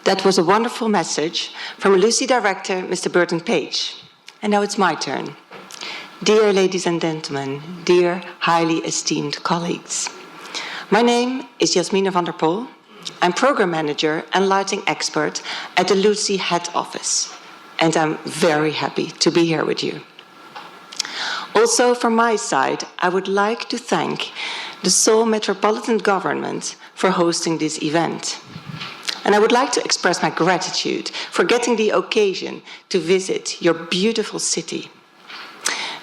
That was a wonderful message from LUCI director, Mr. Burton Page. And now it's my turn. Dear ladies and gentlemen, dear highly esteemed colleagues. My name is Jasmine van der Pol. I'm program manager and lighting expert at the LUCI head office. And I'm very happy to be here with you. Also from my side, I would like to thank the Seoul Metropolitan Government for hosting this event. And I would like to express my gratitude for getting the occasion to visit your beautiful city.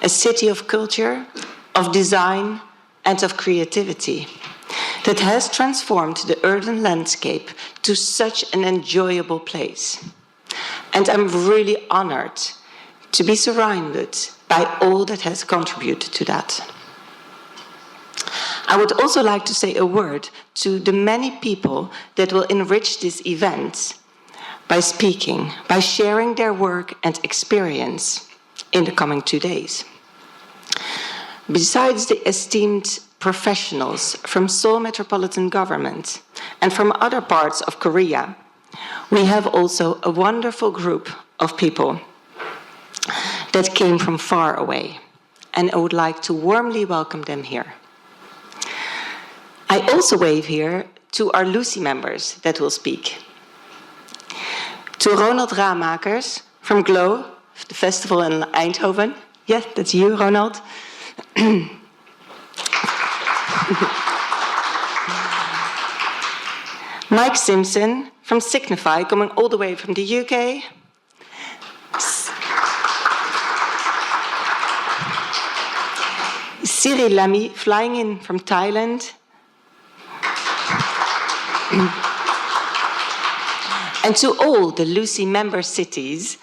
A city of culture, of design, and of creativity that has transformed the urban landscape to such an enjoyable place. And I'm really honored to be surrounded by all that has contributed to that. I would also like to say a word to the many people that will enrich this event by speaking, by sharing their work and experience in the coming 2 days. Besides the esteemed professionals from Seoul Metropolitan Government and from other parts of Korea, we have also a wonderful group of people that came from far away, and I would like to warmly welcome them here. I also wave here to our LUCI members that will speak. To Ronald Raamakers from GLOW, the festival in Eindhoven. Yes, that's you, Ronald. Mike Simpson from Signify, coming all the way from the UK. Cyril Lamy, flying in from Thailand. And to all the LUCI member cities,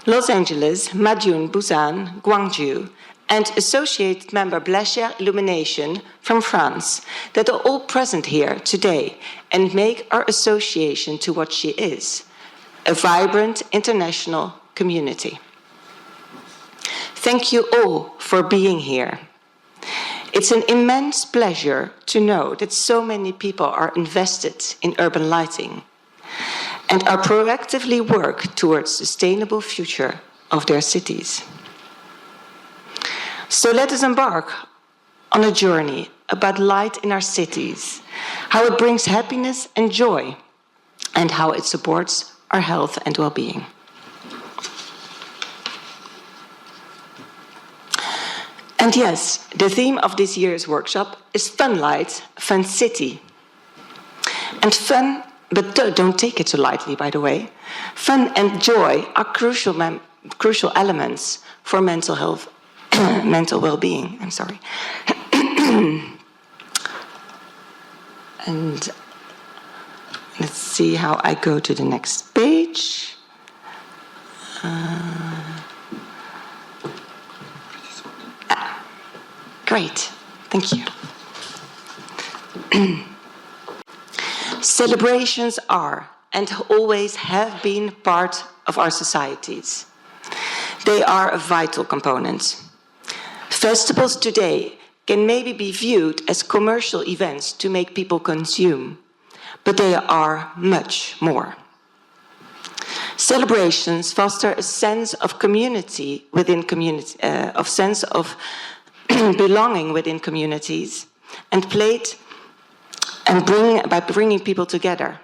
Los Angeles, Madjun, Busan, Gwangju, and associated member Blacher Illumination from France, that are all present here today and make our association to what she is, a vibrant international community. Thank you all for being here. It's an immense pleasure to know that so many people are invested in urban lighting and are proactively work towards sustainable future of their cities. So let us embark on a journey about light in our cities, how it brings happiness and joy, and how it supports our health and well-being. And yes, the theme of this year's workshop is Fun Light, Fun City. And fun, but don't take it too lightly, by the way. Fun and joy are crucial elements for mental health, mental well-being, I'm sorry. And let's see how I go to the next page. Great, thank you. Celebrations are and always have been part of our societies. They are a vital component. Festivals today can maybe be viewed as commercial events to make people consume, but they are much more. Celebrations foster a sense of community within sense of belonging within communities and by bringing people together.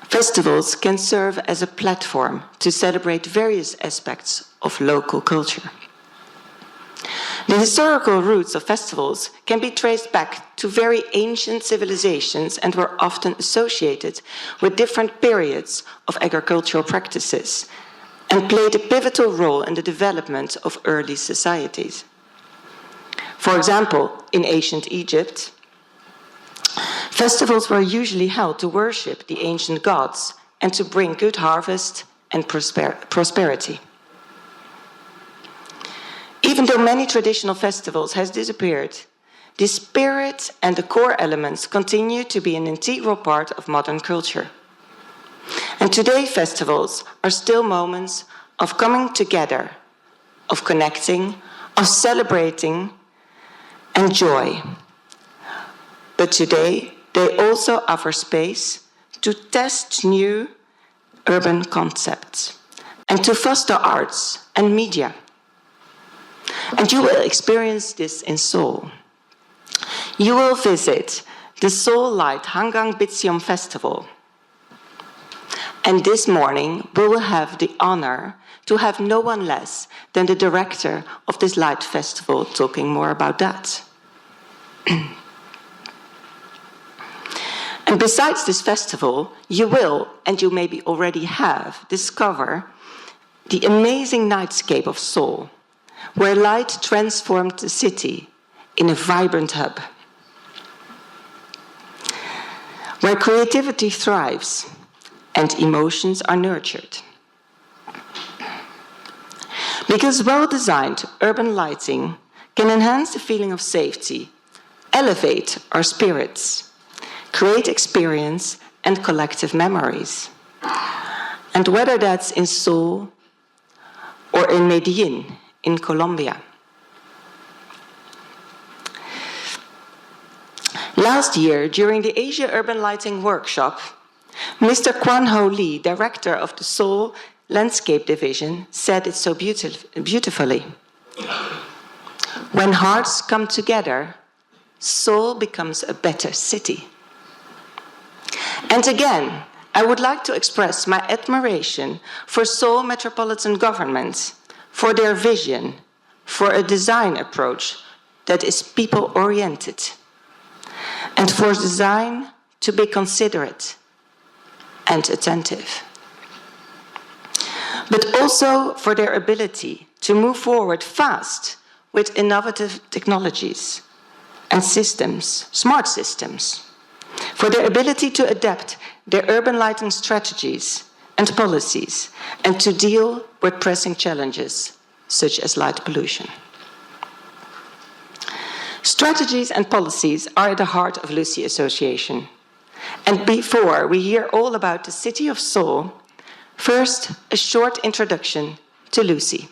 Festivals can serve as a platform to celebrate various aspects of local culture. The historical roots of festivals can be traced back to very ancient civilizations and were often associated with different periods of agricultural practices and played a pivotal role in the development of early societies. For example, in ancient Egypt, festivals were usually held to worship the ancient gods and to bring good harvest and prosperity. Even though many traditional festivals have disappeared, the spirit and the core elements continue to be an integral part of modern culture. And today, festivals are still moments of coming together, of connecting, of celebrating, and joy. But today, they also offer space to test new urban concepts and to foster arts and media. And you will experience this in Seoul. You will visit the Seoul Light Hangang Bitseom Festival. And this morning, we will have the honor to have no one less than the director of this Light Festival talking more about that. And besides this festival, you will, and you maybe already have, discover the amazing nightscape of Seoul, where light transformed the city in a vibrant hub, where creativity thrives and emotions are nurtured. Because well-designed urban lighting can enhance the feeling of safety, elevate our spirits, create experience and collective memories. And whether that's in Seoul or in Medellin, in Colombia. Last year, during the Asia Urban Lighting Workshop, Mr. Kwan Ho Lee, director of the Seoul Landscape Division, said it so beautifully. When hearts come together, Seoul becomes a better city. And again, I would like to express my admiration for Seoul Metropolitan Government, for their vision, for a design approach that is people-oriented, and for design to be considerate and attentive. But also for their ability to move forward fast with innovative technologies and systems, smart systems, for their ability to adapt their urban lighting strategies and policies and to deal with pressing challenges such as light pollution. Strategies and policies are at the heart of LUCI Association. And before we hear all about the city of Seoul, first a short introduction to LUCI.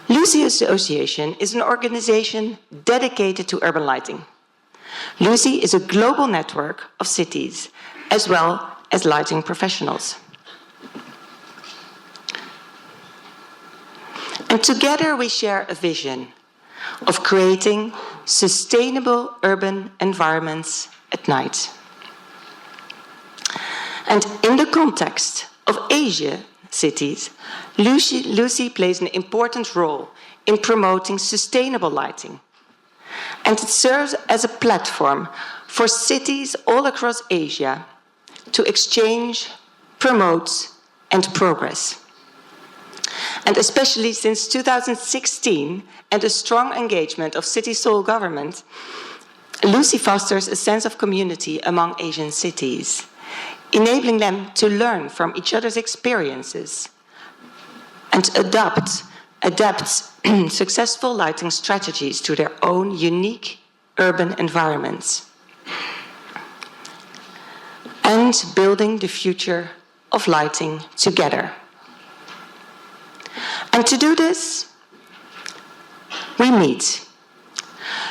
LUCI Association is an organization dedicated to urban lighting. LUCI is a global network of cities as well as lighting professionals. And together we share a vision of creating sustainable urban environments at night. And in the context of Asia cities, LUCI plays an important role in promoting sustainable lighting. And it serves as a platform for cities all across Asia to exchange, promote, and progress. And especially since 2016 and a strong engagement of City Seoul government, LUCI fosters a sense of community among Asian cities, enabling them to learn from each other's experiences and adapt successful lighting strategies to their own unique urban environments, and building the future of lighting together. And to do this, we meet.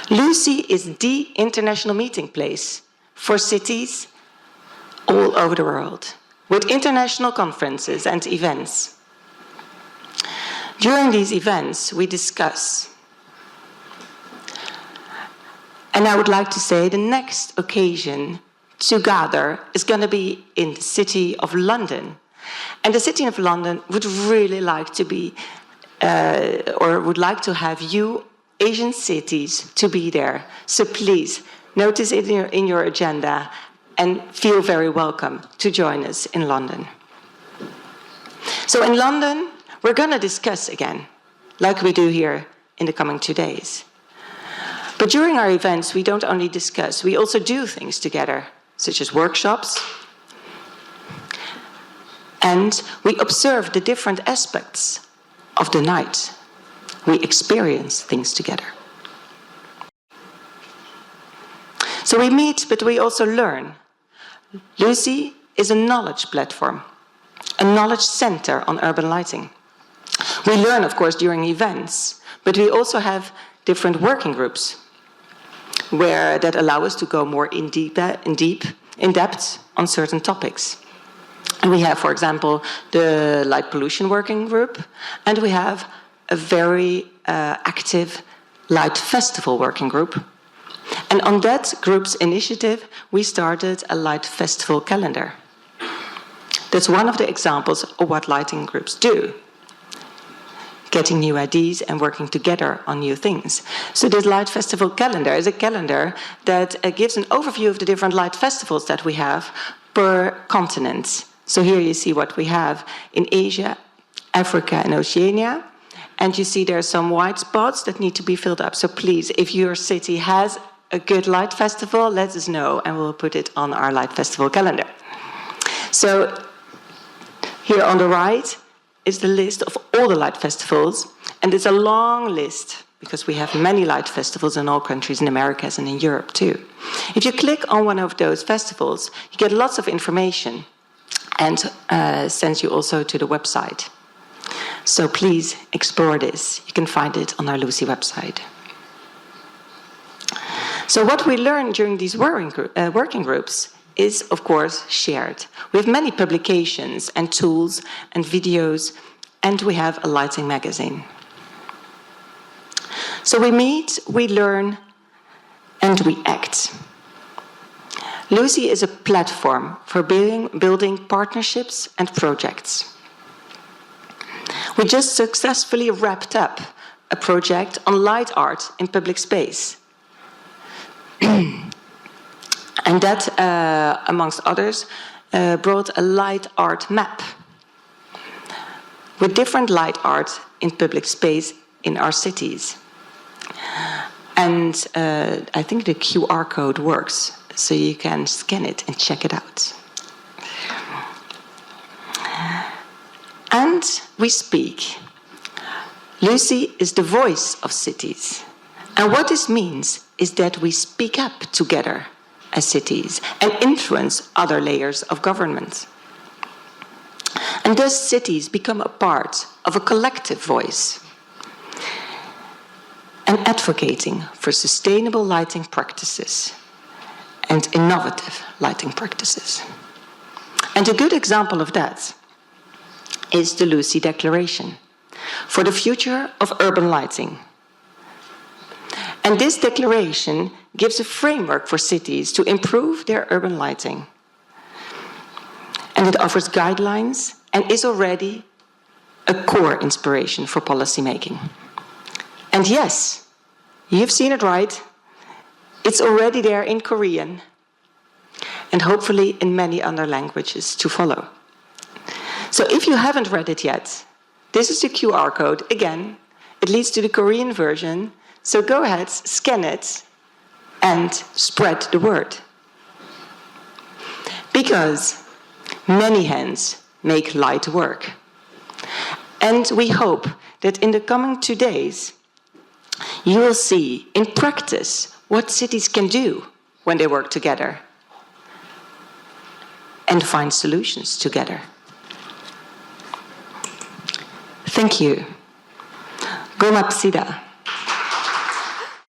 LUCI is the international meeting place for cities all over the world, with international conferences and events. During these events, we discuss. And I would like to say the next occasion to gather is going to be in the City of London. And the City of London would really like to be, or would like to have you, Asian cities, to be there. So please, notice it in your agenda and feel very welcome to join us in London. So in London, we're going to discuss again, like we do here in the coming 2 days. But during our events, we don't only discuss, we also do things together, such as workshops. And we observe the different aspects of the night. We experience things together. So So we meet, but we also learn. LUCI is a knowledge platform, a knowledge center on urban lighting. We learn, of course, during events, but we also have different working groups that allow us to go more in depth on certain topics. And we have, for example, the light pollution working group, and we have a very active light festival working group. And on that group's initiative, we started a light festival calendar. That's one of the examples of what lighting groups do. Getting new ideas and working together on new things. So this light festival calendar is a calendar that gives an overview of the different light festivals that we have per continent. So here you see what we have in Asia, Africa, and Oceania. And you see there are some white spots that need to be filled up. So please, if your city has a good light festival, let us know and we'll put it on our light festival calendar. So here on the right is the list of all the light festivals. And it's a long list because we have many light festivals in all countries in Americas and in Europe too. If you click on one of those festivals, you get lots of information and sends you also to the website. So please explore this. You can find it on our LUCI website. So what we learn during these working groups is, of course, shared. We have many publications and tools and videos, and we have a lighting magazine. So we meet, we learn, and we act. LUCI is a platform for building partnerships and projects. We just successfully wrapped up a project on light art in public space. And that, amongst others, brought a light art map with different light art in public space in our cities. And I think the QR code works, so you can scan it and check it out. And we speak. LUCI is the voice of cities. And what this means is that we speak up together as cities and influence other layers of government. And thus cities become a part of a collective voice and advocating for sustainable lighting practices and innovative lighting practices. And a good example of that is the LUCI Declaration for the Future of Urban Lighting. And this declaration gives a framework for cities to improve their urban lighting. And it offers guidelines and is already a core inspiration for policymaking. And yes, you've seen it right. It's already there in Korean and hopefully in many other languages to follow. So if you haven't read it yet, this is the QR code. Again, it leads to the Korean version. So go ahead, scan it, and spread the word. Because many hands make light work. And we hope that in the coming 2 days, you will see in practice what cities can do when they work together and find solutions together. Thank you. Gomapsida.